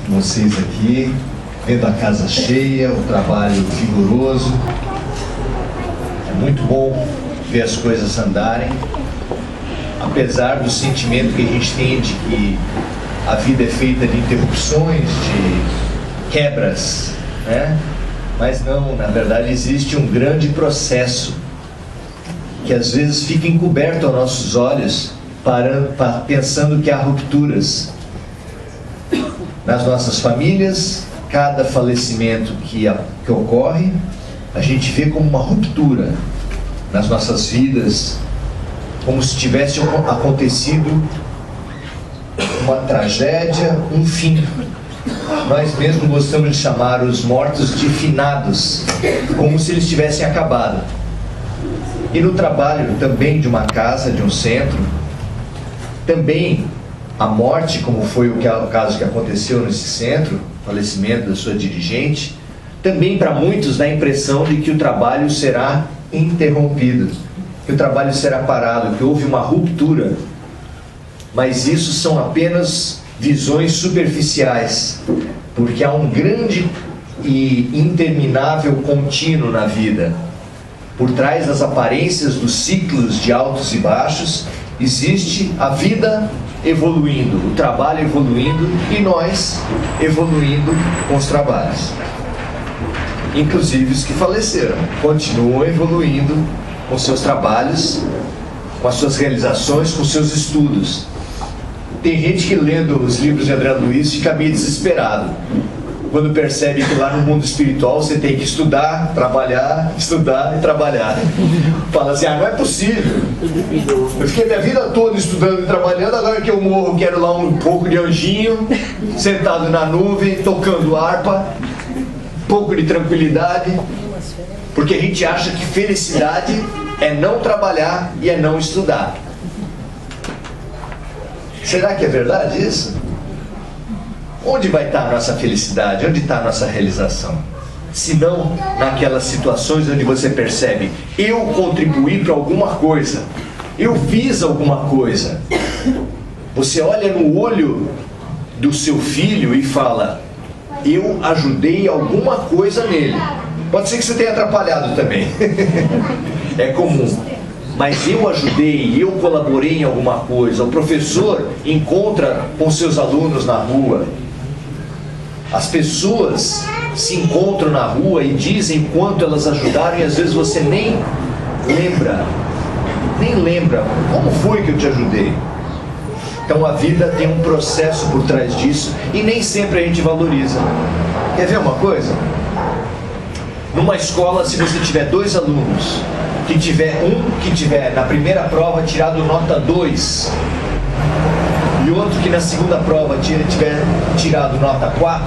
Vocês aqui, vendo a casa cheia, o trabalho vigoroso. É muito bom ver as coisas andarem, apesar do sentimento que a gente tem de que a vida é feita de interrupções, de quebras, né? Mas não, na verdade existe um grande processo que às vezes fica encoberto aos nossos olhos, pensando que há rupturas nas nossas famílias. Cada falecimento que ocorre, a gente vê como uma ruptura nas nossas vidas, como se tivesse acontecido uma tragédia, um fim. Nós mesmos gostamos de chamar os mortos de finados, como se eles tivessem acabado. E no trabalho também de uma casa, de um centro, também a morte, como foi o caso que aconteceu nesse centro, o falecimento da sua dirigente, também para muitos dá a impressão de que o trabalho será interrompido, que o trabalho será parado, que houve uma ruptura. Mas isso são apenas visões superficiais, porque há um grande e interminável contínuo na vida. Por trás das aparências dos ciclos de altos e baixos, existe a vida evoluindo, o trabalho evoluindo e nós evoluindo com os trabalhos. Inclusive os que faleceram continuam evoluindo com seus trabalhos, com as suas realizações, com seus estudos. Tem gente que lendo os livros de André Luiz fica meio desesperado quando percebe que lá no mundo espiritual você tem que estudar, trabalhar e trabalhar. Fala assim, não é possível. Eu fiquei minha vida toda estudando e trabalhando, agora que eu morro, quero lá um pouco de anjinho, sentado na nuvem, tocando harpa, um pouco de tranquilidade, porque a gente acha que felicidade é não trabalhar e é não estudar. Será que é verdade isso? Onde vai estar a nossa felicidade? Onde está a nossa realização? Se não naquelas situações onde você percebe, eu contribuí para alguma coisa, eu fiz alguma coisa. Você olha no olho do seu filho e fala, eu ajudei alguma coisa nele. Pode ser que você tenha atrapalhado também. É comum. Mas eu ajudei, eu colaborei em alguma coisa. O professor encontra com seus alunos na rua. As pessoas se encontram na rua e dizem quanto elas ajudaram e às vezes você nem lembra. Como foi que eu te ajudei? Então a vida tem um processo por trás disso e nem sempre a gente valoriza. Quer ver uma coisa? Numa escola, se você tiver dois alunos, que tiver na primeira prova tirado nota 2 e outro que na segunda prova tiver tirado nota 4,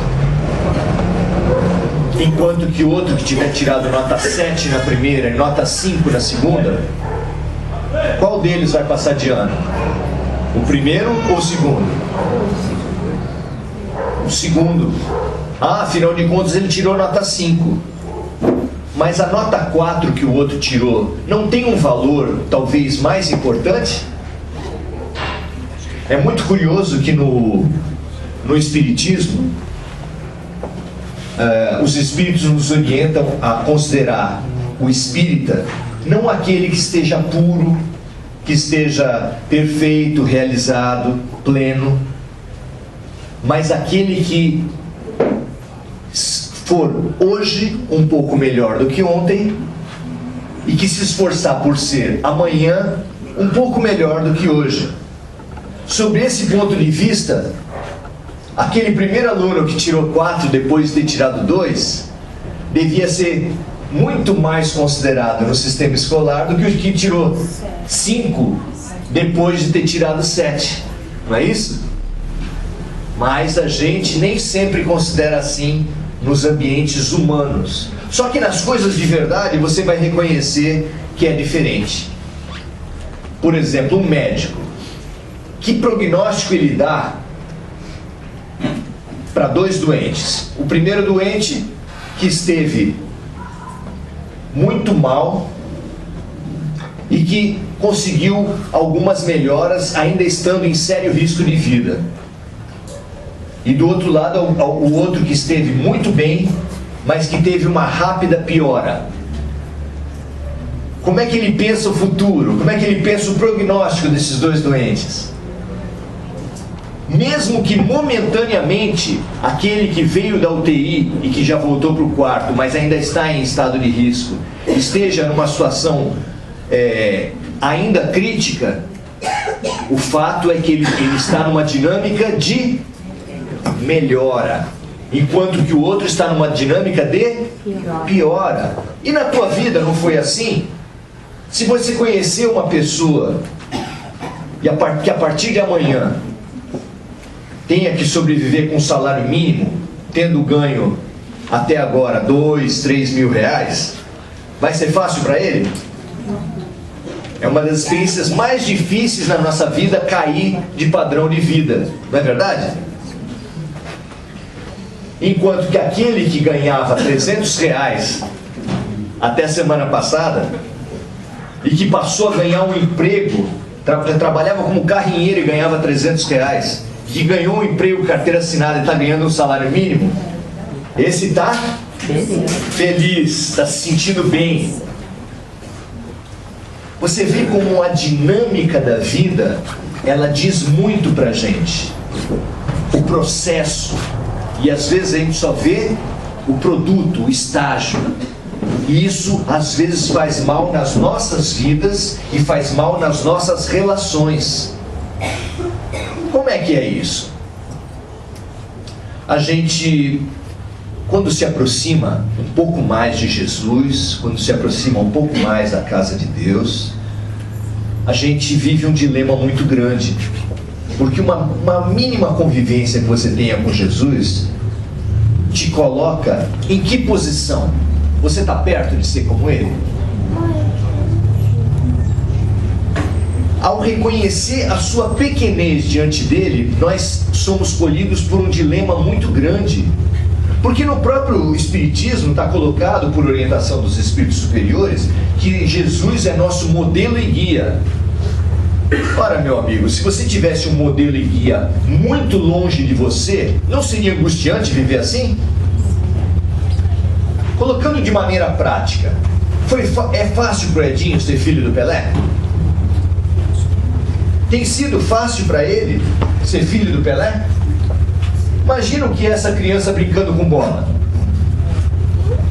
enquanto que outro que tiver tirado nota 7 na primeira e nota 5 na segunda, qual deles vai passar de ano? O primeiro ou o segundo? O segundo. Afinal de contas ele tirou nota 5. Mas a nota 4 que o outro tirou não tem um valor talvez mais importante? É muito curioso que no Espiritismo, os Espíritos nos orientam a considerar o espírita não aquele que esteja puro, que esteja perfeito, realizado, pleno, mas aquele que for hoje um pouco melhor do que ontem e que se esforçar por ser amanhã um pouco melhor do que hoje. Sobre esse ponto de vista, aquele primeiro aluno que tirou 4 depois de ter tirado 2 devia ser muito mais considerado no sistema escolar do que o que tirou 5 depois de ter tirado 7. Não é isso? Mas a gente nem sempre considera assim nos ambientes humanos. Só que nas coisas de verdade você vai reconhecer que é diferente. Por exemplo, um médico. Que prognóstico ele dá para 2 doentes? O primeiro doente que esteve muito mal e que conseguiu algumas melhoras ainda estando em sério risco de vida. E do outro lado, o outro que esteve muito bem, mas que teve uma rápida piora. Como é que ele pensa o futuro? Como é que ele pensa o prognóstico desses dois doentes? Mesmo que momentaneamente aquele que veio da UTI e que já voltou para o quarto, mas ainda está em estado de risco, esteja numa situação ainda crítica, o fato é que ele está numa dinâmica de melhora, enquanto que o outro está numa dinâmica de piora. E na tua vida não foi assim? Se você conhecer uma pessoa que a partir de amanhã tenha que sobreviver com um salário mínimo, tendo ganho até agora 2, 3 mil reais, vai ser fácil para ele? É uma das experiências mais difíceis na nossa vida cair de padrão de vida, não é verdade? Enquanto que aquele que ganhava 300 reais até a semana passada e que passou a ganhar um emprego, trabalhava como carrinheiro e ganhava 300 reais, que ganhou um emprego, carteira assinada e está ganhando um salário mínimo, esse está feliz, está se sentindo bem. Você vê como a dinâmica da vida, ela diz muito pra gente. O processo. E às vezes a gente só vê o produto, o estágio. E isso às vezes faz mal nas nossas vidas e faz mal nas nossas relações. Como é que é isso? A gente, quando se aproxima um pouco mais de Jesus, quando se aproxima um pouco mais da casa de Deus, a gente vive um dilema muito grande. Porque uma mínima convivência que você tenha com Jesus te coloca em que posição? Você está perto de ser como Ele? Ao reconhecer a sua pequenez diante dele, nós somos colhidos por um dilema muito grande. Porque no próprio Espiritismo está colocado, por orientação dos Espíritos Superiores, que Jesus é nosso modelo e guia. Ora, meu amigo, se você tivesse um modelo e guia muito longe de você, não seria angustiante viver assim? Colocando de maneira prática, é fácil para o Edinho ser filho do Pelé? Tem sido fácil para ele ser filho do Pelé? Imagina o que é essa criança brincando com bola.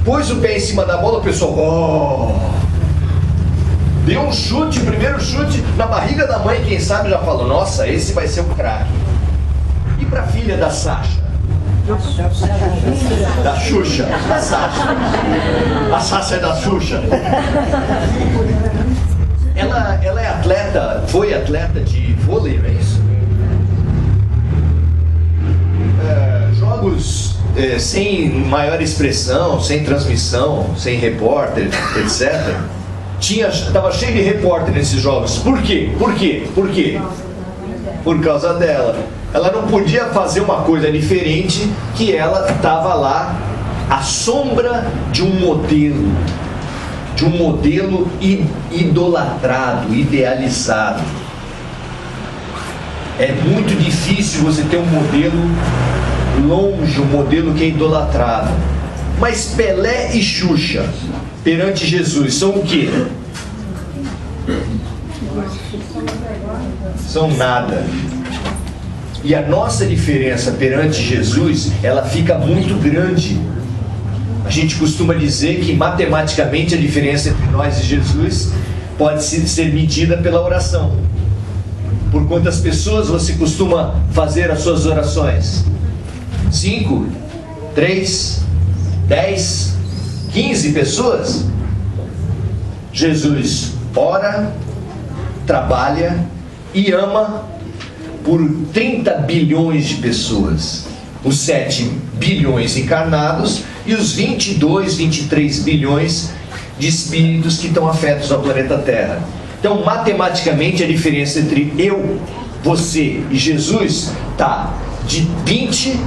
Pôs o pé em cima da bola, o pessoal, deu um chute, o primeiro chute na barriga da mãe, quem sabe já falou, nossa, esse vai ser o craque. E para a filha da Sasha? Da Xuxa. Da Sasha. A Sasha é da Xuxa. Ela é atleta, foi atleta de vôlei, não é isso? Jogos sem maior expressão, sem transmissão, sem repórter, etc. Estava cheio de repórter nesses jogos. Por quê? Por quê? Por quê? Por causa dela. Ela não podia fazer uma coisa diferente, que ela estava lá à sombra de um modelo idolatrado, idealizado. É muito difícil você ter um modelo longe, um modelo que é idolatrado. Mas Pelé e Xuxa perante Jesus são o quê? São nada. E a nossa diferença perante Jesus, ela fica muito grande. A gente costuma dizer que matematicamente a diferença entre nós e Jesus pode ser medida pela oração. Por quantas pessoas você costuma fazer as suas orações? 5, 3, 10, 15 pessoas? Jesus ora, trabalha e ama por 30 bilhões de pessoas. Os 7 bilhões encarnados e os 22, 23 bilhões de espíritos que estão afetos ao planeta Terra. Então, matematicamente, a diferença entre eu, você e Jesus está de 20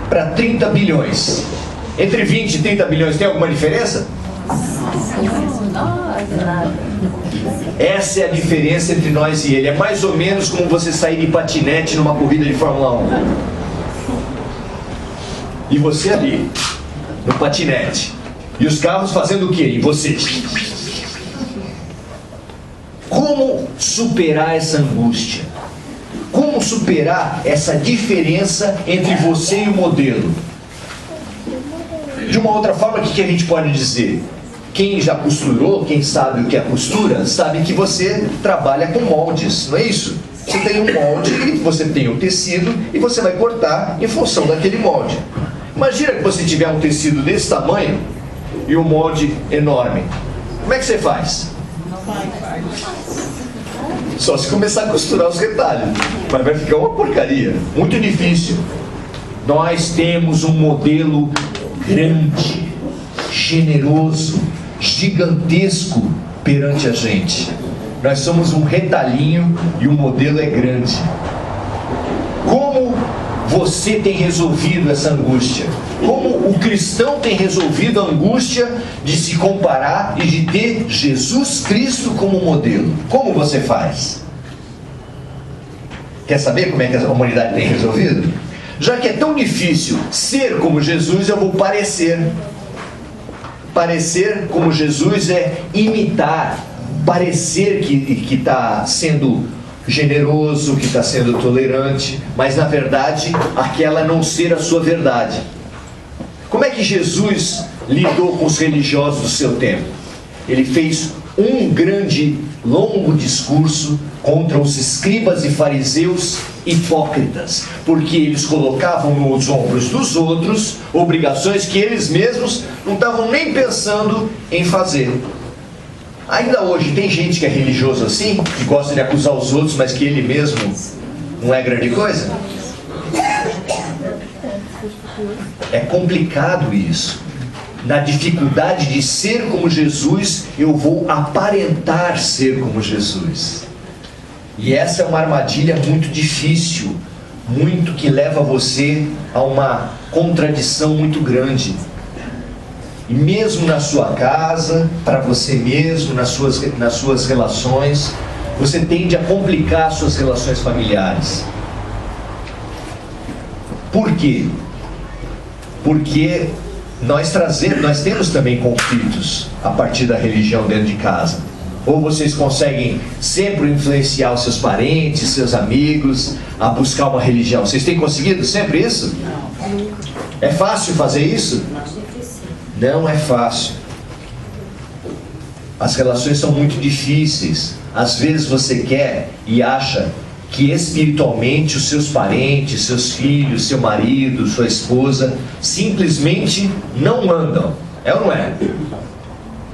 para 30 bilhões. Entre 20 e 30 bilhões tem alguma diferença? Essa é a diferença entre nós e ele. É mais ou menos como você sair de patinete numa corrida de Fórmula 1. E você ali, no patinete. E os carros fazendo o quê em você? Como superar essa angústia? Como superar essa diferença entre você e o modelo? De uma outra forma, o que a gente pode dizer? Quem já costurou, quem sabe o que é costura, sabe que você trabalha com moldes, não é isso? Você tem um molde, você tem um tecido e você vai cortar em função daquele molde. Imagina que você tiver um tecido desse tamanho e um molde enorme. Como é que você faz? Só se começar a costurar os retalhos, mas vai ficar uma porcaria, muito difícil. Nós temos um modelo grande, generoso, gigantesco perante a gente. Nós somos um retalhinho e o modelo é grande. Como você tem resolvido essa angústia? Como o cristão tem resolvido a angústia de se comparar e de ter Jesus Cristo como modelo? Como você faz? Quer saber como é que a humanidade tem resolvido? Já que é tão difícil ser como Jesus, eu vou parecer. Parecer como Jesus é imitar, parecer que está sendo generoso, que está sendo tolerante, mas na verdade aquela não ser a sua verdade. Como é que Jesus lidou com os religiosos do seu tempo? Ele fez um grande, longo discurso contra os escribas e fariseus hipócritas, porque eles colocavam nos ombros dos outros obrigações que eles mesmos não estavam nem pensando em fazer. Ainda hoje tem gente que é religioso assim, que gosta de acusar os outros, mas que ele mesmo não é grande coisa. É complicado isso. Na dificuldade de ser como Jesus, eu vou aparentar ser como Jesus. E essa é uma armadilha muito difícil, muito que leva você a uma contradição muito grande. E mesmo na sua casa, para você mesmo, nas suas relações, você tende a complicar as suas relações familiares. Por quê? Porque nós temos também conflitos a partir da religião dentro de casa. Ou vocês conseguem sempre influenciar os seus parentes, seus amigos, a buscar uma religião. Vocês têm conseguido sempre isso? Não. É fácil fazer isso? Não é fácil. As relações são muito difíceis. Às vezes você quer e acha que espiritualmente os seus parentes, seus filhos, seu marido, sua esposa simplesmente não andam. É ou não é?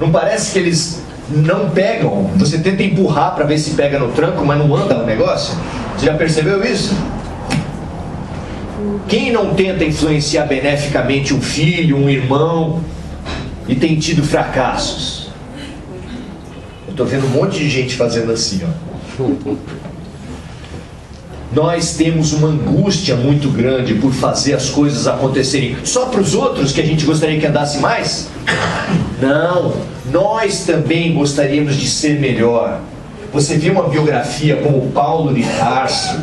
Não parece que eles não pegam? Você tenta empurrar para ver se pega no tranco, mas não anda o negócio? Você já percebeu isso? Quem não tenta influenciar beneficamente um filho, um irmão e tem tido fracassos? Eu estou vendo um monte de gente fazendo assim, ó. Nós temos uma angústia muito grande por fazer as coisas acontecerem só para os outros, que a gente gostaria que andasse mais? Não, nós também gostaríamos de ser melhor. Você viu uma biografia como Paulo de Tarso,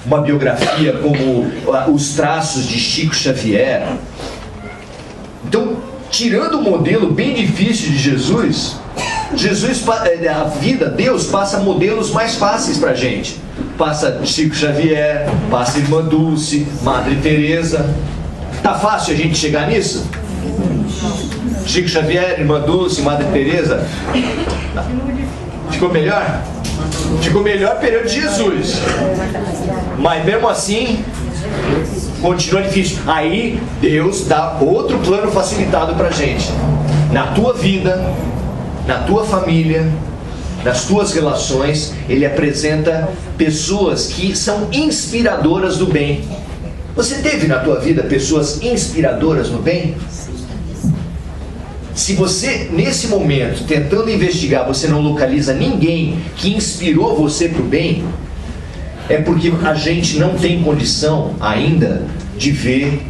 uma biografia como os traços de Chico Xavier. Então, tirando o modelo bem difícil de Jesus, a vida, Deus passa modelos mais fáceis para a gente. Passa Chico Xavier, passa Irmã Dulce, Madre Teresa. Tá fácil a gente chegar nisso? Chico Xavier, Irmã Dulce, Madre Teresa. Ficou melhor? Ficou melhor perante Jesus. Mas mesmo assim, continua difícil. Aí Deus dá outro plano facilitado pra gente. Na tua vida, na tua família, nas tuas relações, Ele apresenta pessoas que são inspiradoras do bem. Você teve na tua vida pessoas inspiradoras no bem? Se você, nesse momento, tentando investigar, você não localiza ninguém que inspirou você para o bem, é porque a gente não tem condição ainda de ver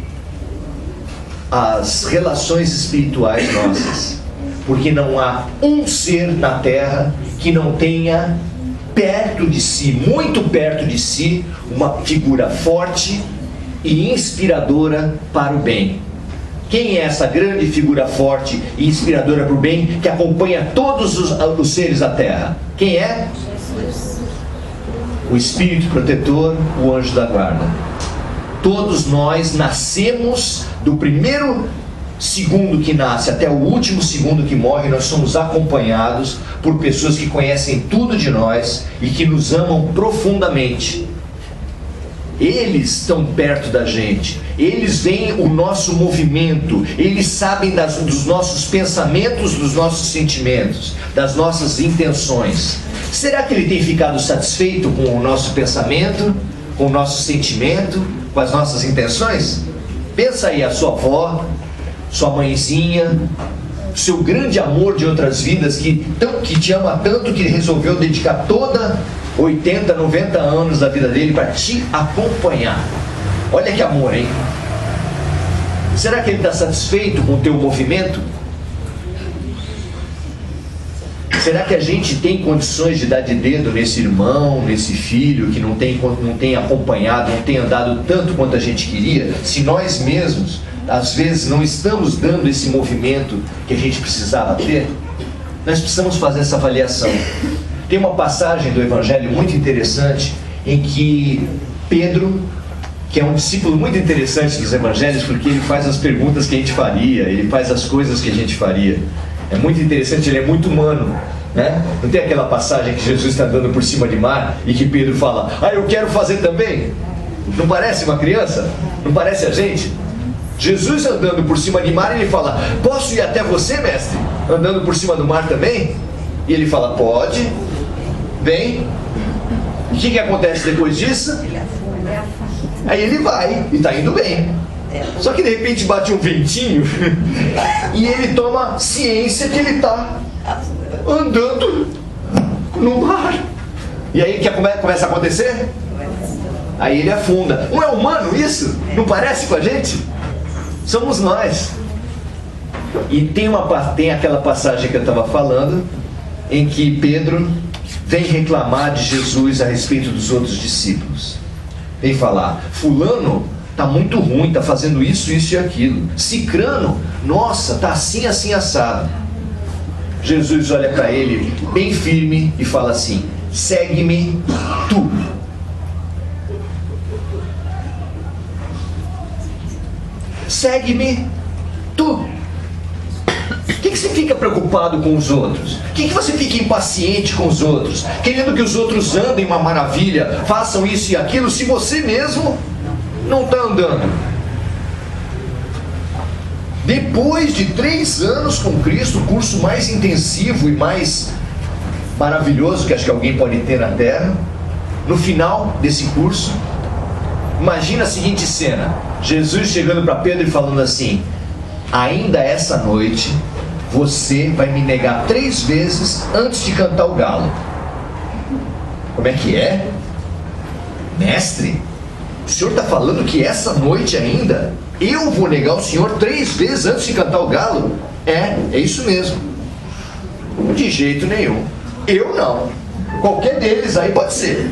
as relações espirituais nossas. Porque não há um ser na terra que não tenha perto de si, muito perto de si, uma figura forte e inspiradora para o bem. Quem é essa grande figura forte e inspiradora para o bem que acompanha todos os seres da terra? Quem é? Jesus. O Espírito protetor, o anjo da guarda. Todos nós nascemos do primeiro segundo que nasce até o último segundo que morre. Nós somos acompanhados por pessoas que conhecem tudo de nós e que nos amam profundamente. Eles estão perto da gente, eles veem o nosso movimento, eles sabem dos nossos pensamentos, dos nossos sentimentos, das nossas intenções. Será que ele tem ficado satisfeito com o nosso pensamento, com o nosso sentimento, com as nossas intenções? Pensa aí, a sua avó, sua mãezinha, seu grande amor de outras vidas, que te ama tanto que resolveu dedicar toda 80, 90 anos da vida dele para te acompanhar. Olha que amor, hein? Será que ele está satisfeito com o teu movimento? Será que a gente tem condições de dar de dedo nesse irmão, nesse filho que não tem acompanhado, não tem andado tanto quanto a gente queria? Se nós mesmos, às vezes, não estamos dando esse movimento que a gente precisava ter, nós precisamos fazer essa avaliação. Tem uma passagem do Evangelho muito interessante em que Pedro, que é um discípulo muito interessante dos Evangelhos, porque ele faz as perguntas que a gente faria, ele faz as coisas que a gente faria. É muito interessante, ele é muito humano, né? Não tem aquela passagem que Jesus está andando por cima de mar e que Pedro fala: eu quero fazer também. Não parece uma criança? Não parece a gente? Jesus andando por cima de mar, ele fala: posso ir até você, mestre? Andando por cima do mar também? E ele fala: pode, vem. E o que acontece depois disso? Aí ele vai e está indo bem. Só que de repente bate um ventinho e ele toma ciência que ele está andando no mar. E aí o que começa a acontecer? Aí ele afunda. Não é humano isso? Não parece com a gente? Somos nós. E tem aquela passagem que eu estava falando, em que Pedro vem reclamar de Jesus a respeito dos outros discípulos. Vem falar: fulano está muito ruim, está fazendo isso, isso e aquilo. Cicrano, nossa, está assim, assim, assado. Jesus olha para ele bem firme e fala assim: segue-me tu. Segue-me tu. Por que você fica preocupado com os outros? Por que você fica impaciente com os outros? Querendo que os outros andem uma maravilha, façam isso e aquilo, se você mesmo não está andando? Depois de 3 anos com Cristo, o curso mais intensivo e mais maravilhoso que acho que alguém pode ter na Terra, no final desse curso, imagina a seguinte cena: Jesus chegando para Pedro e falando assim: ainda essa noite você vai me negar 3 vezes antes de cantar o galo. Como é que é? Mestre, o senhor está falando que essa noite ainda eu vou negar o senhor 3 vezes antes de cantar o galo? É isso mesmo. De jeito nenhum. Eu não. Qualquer deles aí pode ser.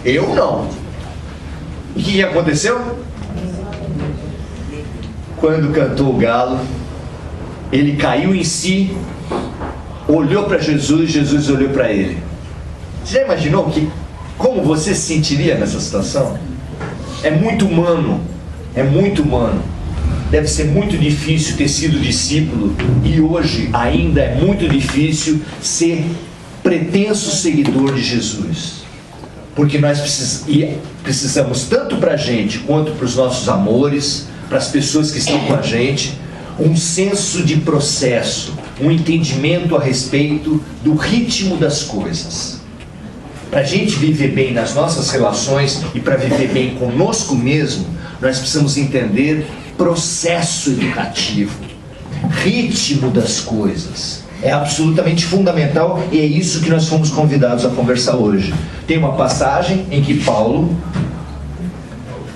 Eu não. E o que aconteceu? Quando cantou o galo, ele caiu em si, olhou para Jesus, Jesus olhou para ele. Você já imaginou como você se sentiria nessa situação? É muito humano, é muito humano. Deve ser muito difícil ter sido discípulo, e hoje ainda é muito difícil ser pretenso seguidor de Jesus. Porque nós precisamos tanto para a gente, quanto para os nossos amores, para as pessoas que estão com a gente, um senso de processo, um entendimento a respeito do ritmo das coisas. Para a gente viver bem nas nossas relações e para viver bem conosco mesmo, nós precisamos entender processo educativo, ritmo das coisas. É absolutamente fundamental e é isso que nós fomos convidados a conversar hoje. Tem uma passagem em que Paulo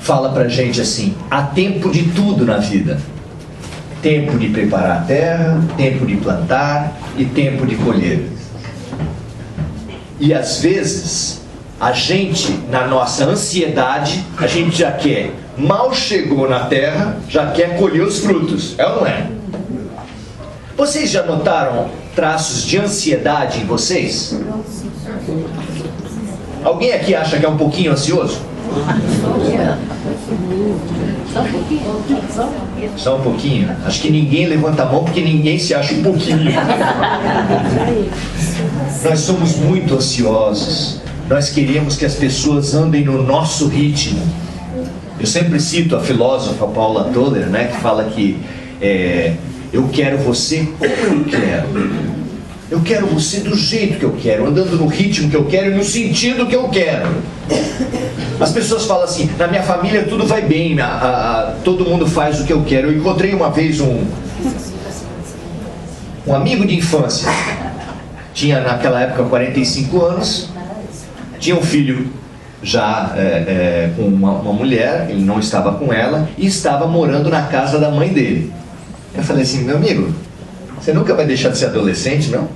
fala pra gente assim: há tempo de tudo na vida. Tempo de preparar a terra, tempo de plantar e tempo de colher. E às vezes, a gente, na nossa ansiedade, a gente já quer mal chegou na terra, já quer colher os frutos. É ou não é? Vocês já notaram traços de ansiedade em vocês? Alguém aqui acha que é um pouquinho ansioso? Só um pouquinho? Acho que ninguém levanta a mão porque ninguém se acha um pouquinho. Nós somos muito ansiosos. Nós queremos que as pessoas andem no nosso ritmo. Eu sempre cito a filósofa Paula Toller, né, que fala que eu quero você como eu quero. Eu quero você do jeito que eu quero, andando no ritmo que eu quero e no sentido que eu quero. As pessoas falam assim, na minha família tudo vai bem, todo mundo faz o que eu quero. Eu encontrei uma vez um amigo de infância, tinha naquela época 45 anos, tinha um filho já com uma mulher, ele não estava com ela, e estava morando na casa da mãe dele. Eu falei assim, meu amigo, você nunca vai deixar de ser adolescente, não?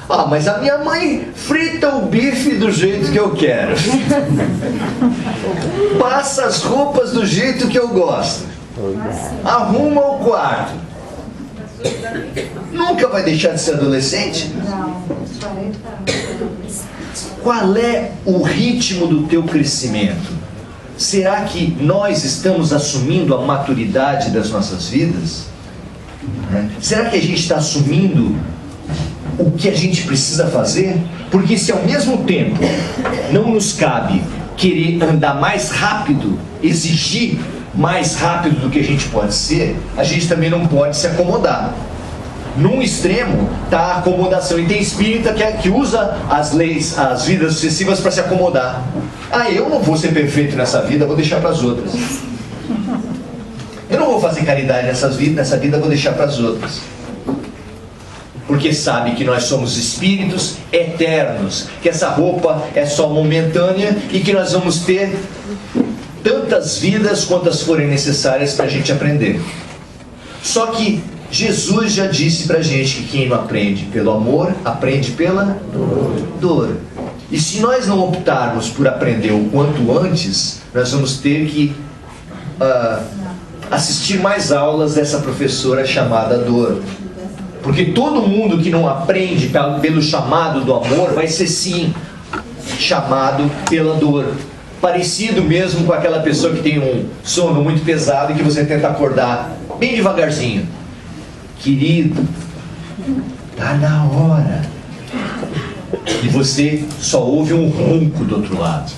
Ah, mas a minha mãe frita o bife do jeito que eu quero. Passa as roupas do jeito que eu gosto. Arruma o quarto. Nunca vai deixar de ser adolescente? Qual é o ritmo do teu crescimento? Será que nós estamos assumindo a maturidade das nossas vidas? Será que a gente está assumindo o que a gente precisa fazer? Porque se ao mesmo tempo não nos cabe querer andar mais rápido, exigir mais rápido do que a gente pode ser, a gente também não pode se acomodar. Num extremo está a acomodação, e tem espírita que usa as leis, as vidas sucessivas para se acomodar. Ah, eu não vou ser perfeito nessa vida, vou deixar para as outras. Eu não vou fazer caridade nessa vida, vou deixar para as outras. Porque sabe que nós somos espíritos eternos, que essa roupa é só momentânea e que nós vamos ter tantas vidas quantas forem necessárias para a gente aprender. Só que Jesus já disse pra gente que quem não aprende pelo amor, aprende pela dor. E se nós não optarmos por aprender o quanto antes, nós vamos ter que assistir mais aulas dessa professora chamada dor. Porque todo mundo que não aprende pelo chamado do amor vai ser sim chamado pela dor. Parecido mesmo com aquela pessoa que tem um sono muito pesado e que você tenta acordar bem devagarzinho. Querido, tá na hora. E você só ouve um ronco do outro lado.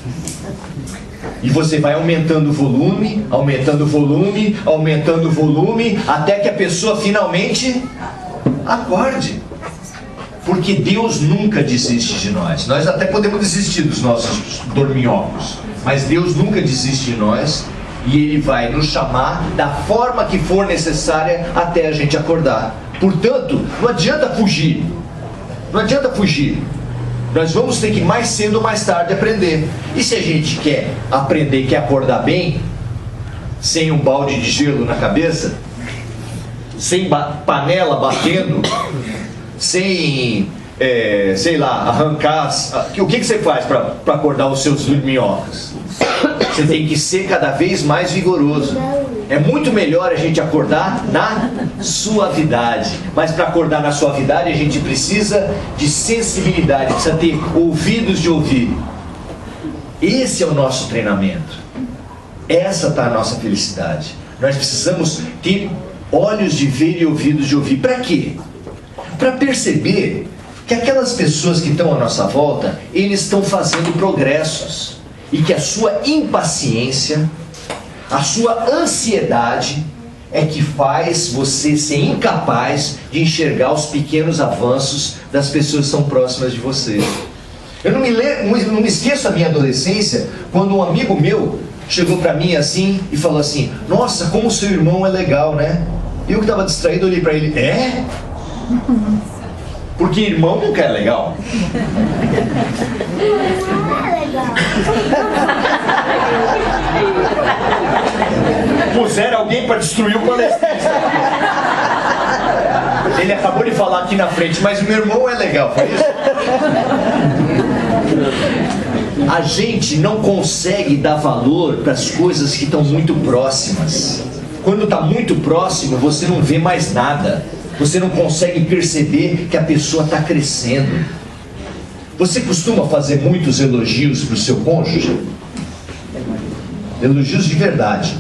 E você vai aumentando o volume, aumentando o volume, aumentando o volume, até que a pessoa finalmente acorde. Porque Deus nunca desiste de nós. Nós até podemos desistir dos nossos dorminhocos, mas Deus nunca desiste de nós. E Ele vai nos chamar da forma que for necessária até a gente acordar. Portanto, não adianta fugir. Não adianta fugir. Nós vamos ter que mais cedo ou mais tarde aprender. E se a gente quer aprender, quer acordar bem, sem um balde de gelo na cabeça, sem panela batendo, sem, sei lá, arrancar... O que você faz para acordar os seus dorminhocas? Você tem que ser cada vez mais vigoroso. É muito melhor a gente acordar na suavidade. Mas para acordar na suavidade a gente precisa de sensibilidade, precisa ter ouvidos de ouvir. Esse é o nosso treinamento. Essa está a nossa felicidade. Nós precisamos ter olhos de ver e ouvidos de ouvir. Para quê? Para perceber que aquelas pessoas que estão à nossa volta, eles estão fazendo progressos. E que a sua impaciência, a sua ansiedade é que faz você ser incapaz de enxergar os pequenos avanços das pessoas que são próximas de você. Eu não me esqueço da minha adolescência, quando um amigo meu chegou para mim assim e falou assim: nossa, como o seu irmão é legal, né? Eu que estava distraído, olhei para ele: é? Porque irmão nunca é legal. Puseram alguém para destruir o palestrista. Ele acabou de falar aqui na frente, mas o meu irmão é legal, foi isso? A gente não consegue dar valor para as coisas que estão muito próximas. Quando está muito próximo, você não vê mais nada. Você não consegue perceber que a pessoa está crescendo. Você costuma fazer muitos elogios para o seu cônjuge? Elogios de verdade.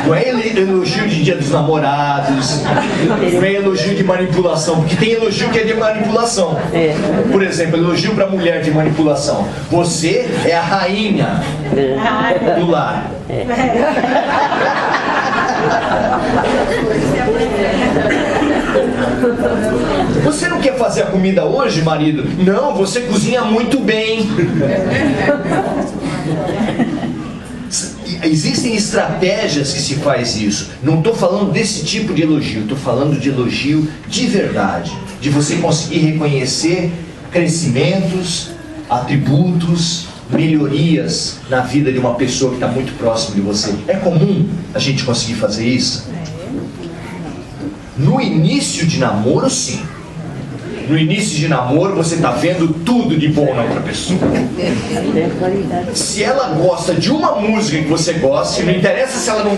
Não é elogio de Dia dos Namorados, não é elogio de manipulação, porque tem elogio que é de manipulação. Por exemplo, elogio para mulher de manipulação. Você é a rainha do lar. Você não quer fazer a comida hoje, marido? Não, você cozinha muito bem. Existem estratégias que se faz isso. Não estou falando desse tipo de elogio, estou falando de elogio de verdade, de você conseguir reconhecer crescimentos, atributos, melhorias na vida de uma pessoa que está muito próxima de você. É comum a gente conseguir fazer isso? No início de namoro, sim. No início de namoro, você está vendo tudo de bom na outra pessoa. Se ela gosta de uma música que você gosta, não interessa se ela não...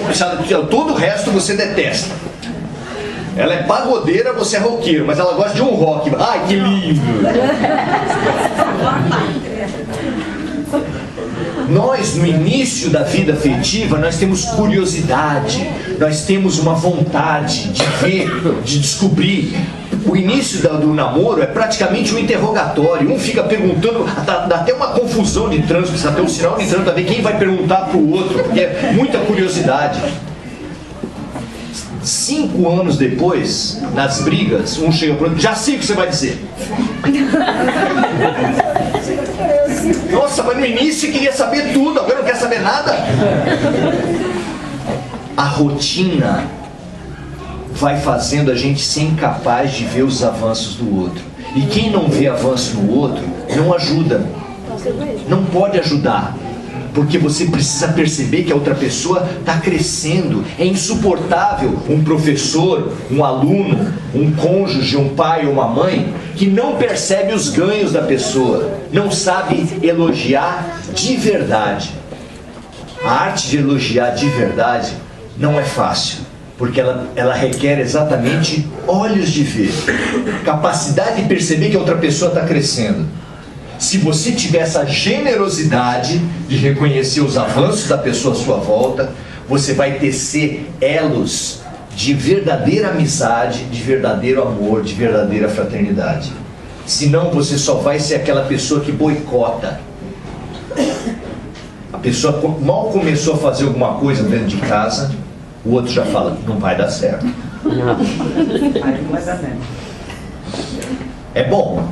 todo o resto você detesta. Ela é pagodeira, você é roqueiro, mas ela gosta de um rock. Ai, que lindo! Nós, no início da vida afetiva, nós temos curiosidade, nós temos uma vontade de ver, de descobrir. O início do namoro é praticamente um interrogatório. Um fica perguntando, dá até uma confusão de trânsito, precisa ter um sinal de trânsito para ver quem vai perguntar para o outro, porque é muita curiosidade. 5 anos depois, nas brigas, um chega para o outro, já sei o que você vai dizer. Nossa, mas no início você queria saber tudo, agora não quer saber nada. A rotina vai fazendo a gente ser incapaz de ver os avanços do outro. E quem não vê avanço no outro, não ajuda. Não pode ajudar. Porque você precisa perceber que a outra pessoa está crescendo. É insuportável um professor, um aluno, um cônjuge, um pai ou uma mãe que não percebe os ganhos da pessoa, não sabe elogiar de verdade. A arte de elogiar de verdade não é fácil, porque ela requer exatamente olhos de ver, capacidade de perceber que a outra pessoa está crescendo. Se você tiver essa generosidade de reconhecer os avanços da pessoa à sua volta, você vai tecer elos de verdadeira amizade, de verdadeiro amor, de verdadeira fraternidade. Senão você só vai ser aquela pessoa que boicota. A pessoa mal começou a fazer alguma coisa dentro de casa, o outro já fala, não vai dar certo. É bom.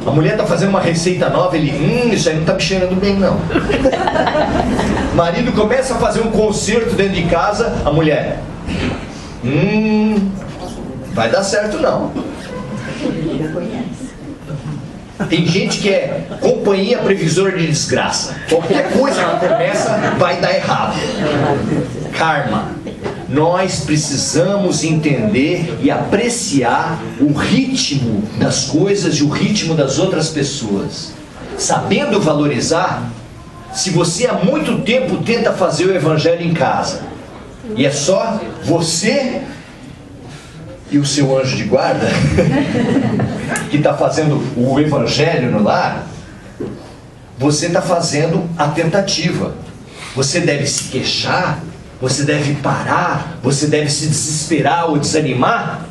A mulher está fazendo uma receita nova, ele, isso aí não está me cheirando bem não. Marido começa a fazer um concerto dentro de casa, a mulher, vai dar certo não. Tem gente que é companhia previsora de desgraça. Qualquer coisa que ela começa vai dar errado. Karma. Nós precisamos entender e apreciar o ritmo das coisas e o ritmo das outras pessoas. Sabendo valorizar, se você há muito tempo tenta fazer o evangelho em casa, e é só você e o seu anjo de guarda que está fazendo o evangelho no lar, você está fazendo a tentativa. Você deve se queixar, você deve parar, você deve se desesperar ou desanimar.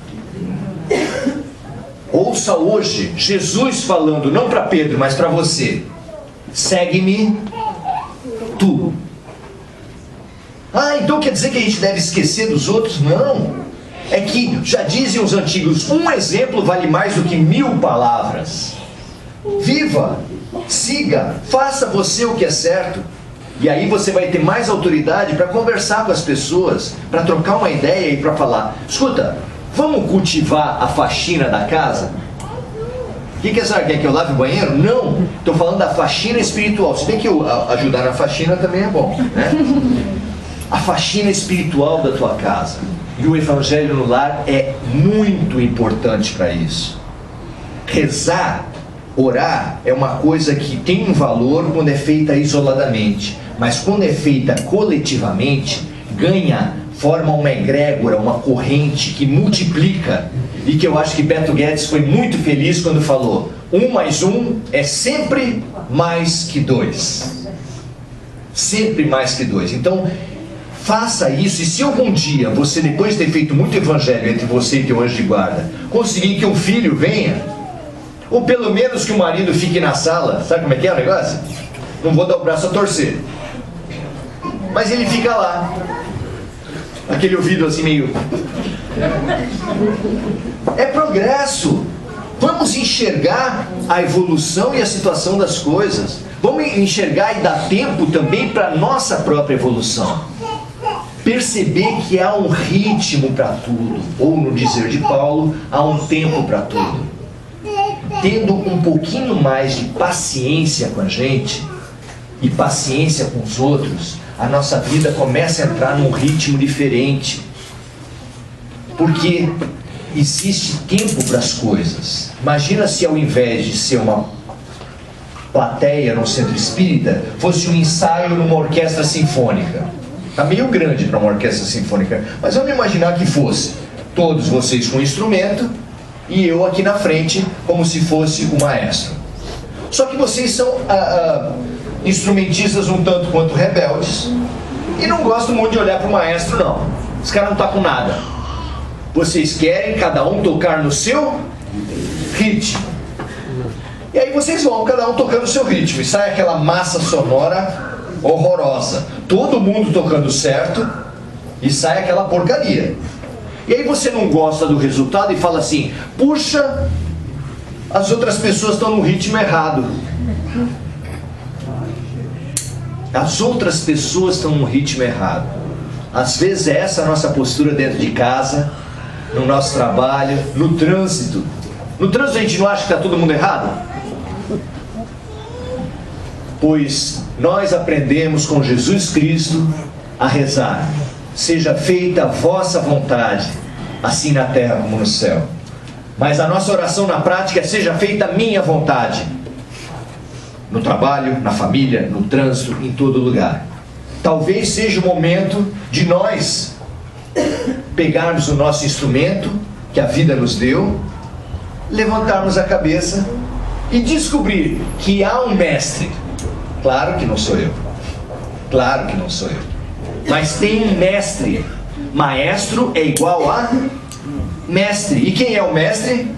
Ouça hoje Jesus falando, não para Pedro, mas para você: segue-me tu. Então quer dizer que a gente deve esquecer dos outros? Não. É que, já dizem os antigos, um exemplo vale mais do que 1000 palavras. Viva, siga, faça você o que é certo. E aí você vai ter mais autoridade para conversar com as pessoas, para trocar uma ideia e para falar, escuta, vamos cultivar a faxina da casa? O que a senhora quer, que eu lave o banheiro? Não, estou falando da faxina espiritual. Se bem que ajudar na faxina também é bom, né? A faxina espiritual da tua casa. E o evangelho no lar é muito importante para isso. Rezar, orar, é uma coisa que tem um valor quando é feita isoladamente, mas quando é feita coletivamente, forma uma egrégora, uma corrente que multiplica, e que eu acho que Beto Guedes foi muito feliz quando falou: 1 mais 1 é sempre mais que 2. Sempre mais que 2. Então, faça isso, e se algum dia você, depois de ter feito muito evangelho entre você e teu anjo de guarda, conseguir que um filho venha, ou pelo menos que o marido fique na sala, sabe como é que é o negócio? Não vou dar o braço a torcer, mas ele fica lá, aquele ouvido assim meio... É progresso. Vamos enxergar a evolução e a situação das coisas. Vamos enxergar e dar tempo também para a nossa própria evolução. Perceber que há um ritmo para tudo, ou no dizer de Paulo, há um tempo para tudo. Tendo um pouquinho mais de paciência com a gente e paciência com os outros, a nossa vida começa a entrar num ritmo diferente. Porque existe tempo para as coisas. Imagina se, ao invés de ser uma plateia no centro espírita, fosse um ensaio numa orquestra sinfônica. Está meio grande para uma orquestra sinfônica, mas vamos imaginar que fosse todos vocês com instrumento e eu aqui na frente como se fosse o maestro. Só que vocês são instrumentistas um tanto quanto rebeldes e não gostam muito de olhar para o maestro, não. Esse cara não está com nada. Vocês querem cada um tocar no seu ritmo. E aí vocês vão, cada um tocando o seu ritmo, e sai aquela massa sonora horrorosa. Todo mundo tocando certo, e sai aquela porcaria. E aí você não gosta do resultado e fala assim: puxa, as outras pessoas estão no ritmo errado. As outras pessoas estão no ritmo errado. Às vezes é essa a nossa postura dentro de casa, no nosso trabalho, no trânsito. No trânsito a gente não acha que está todo mundo errado? Pois nós aprendemos com Jesus Cristo a rezar: seja feita a vossa vontade, assim na terra como no céu. Mas a nossa oração na prática é: seja feita a minha vontade. No trabalho, na família, no trânsito, em todo lugar. Talvez seja o momento de nós pegarmos o nosso instrumento que a vida nos deu, levantarmos a cabeça e descobrir que há um mestre. Claro que não sou eu. Claro que não sou eu. Mas tem um mestre. Maestro é igual a mestre. E quem é o mestre?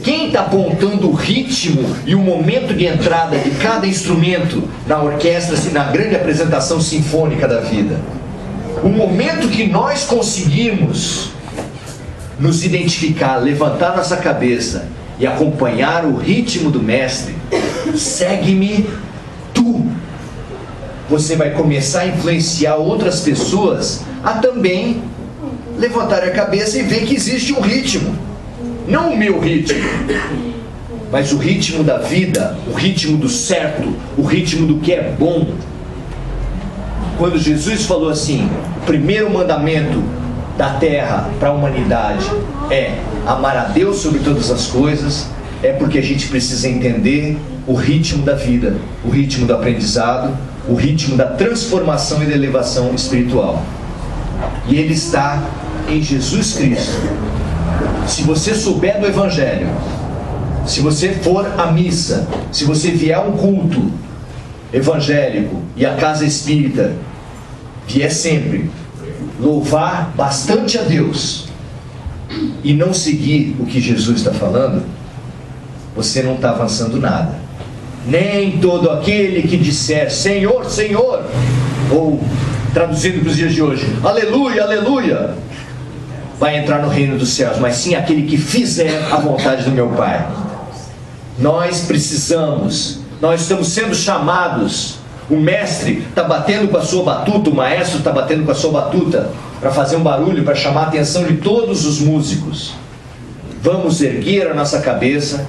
Quem está apontando o ritmo e o momento de entrada de cada instrumento na orquestra, na grande apresentação sinfônica da vida? O momento que nós conseguirmos nos identificar, levantar nossa cabeça e acompanhar o ritmo do mestre, segue-me tu. Você vai começar a influenciar outras pessoas a também levantar a cabeça e ver que existe um ritmo. Não o meu ritmo, mas o ritmo da vida, o ritmo do certo, o ritmo do que é bom. Quando Jesus falou assim: o primeiro mandamento da terra para a humanidade é amar a Deus sobre todas as coisas, é porque a gente precisa entender o ritmo da vida, o ritmo do aprendizado, o ritmo da transformação e da elevação espiritual. E ele está em Jesus Cristo. Se você souber do Evangelho, se você for à missa, se você vier a um culto evangélico e a casa espírita, vier sempre louvar bastante a Deus e não seguir o que Jesus está falando, você não está avançando nada. Nem todo aquele que disser Senhor, Senhor, ou traduzindo para os dias de hoje, aleluia, aleluia, vai entrar no reino dos céus, mas sim aquele que fizer a vontade do meu Pai. Nós precisamos, nós estamos sendo chamados. O mestre está batendo com a sua batuta, o maestro está batendo com a sua batuta para fazer um barulho, para chamar a atenção de todos os músicos. Vamos erguer a nossa cabeça,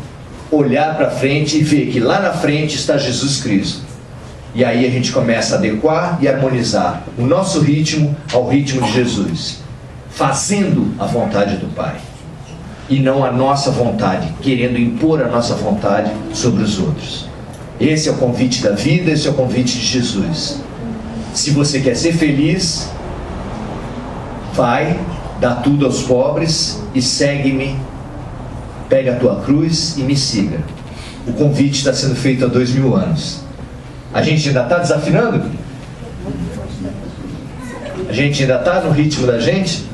olhar para frente e ver que lá na frente está Jesus Cristo. E aí a gente começa a adequar e harmonizar o nosso ritmo ao ritmo de Jesus, fazendo a vontade do Pai. e não a nossa vontade, querendo impor a nossa vontade sobre os outros. Esse é o convite da vida, esse é o convite de Jesus. Se você quer ser feliz, vai, dá tudo aos pobres e segue-me, pega a tua cruz e me siga. O convite está sendo feito há 2000 anos. A gente ainda está desafinando? A gente ainda está no ritmo da gente?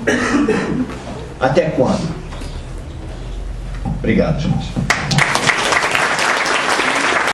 Até quando? Obrigado, gente.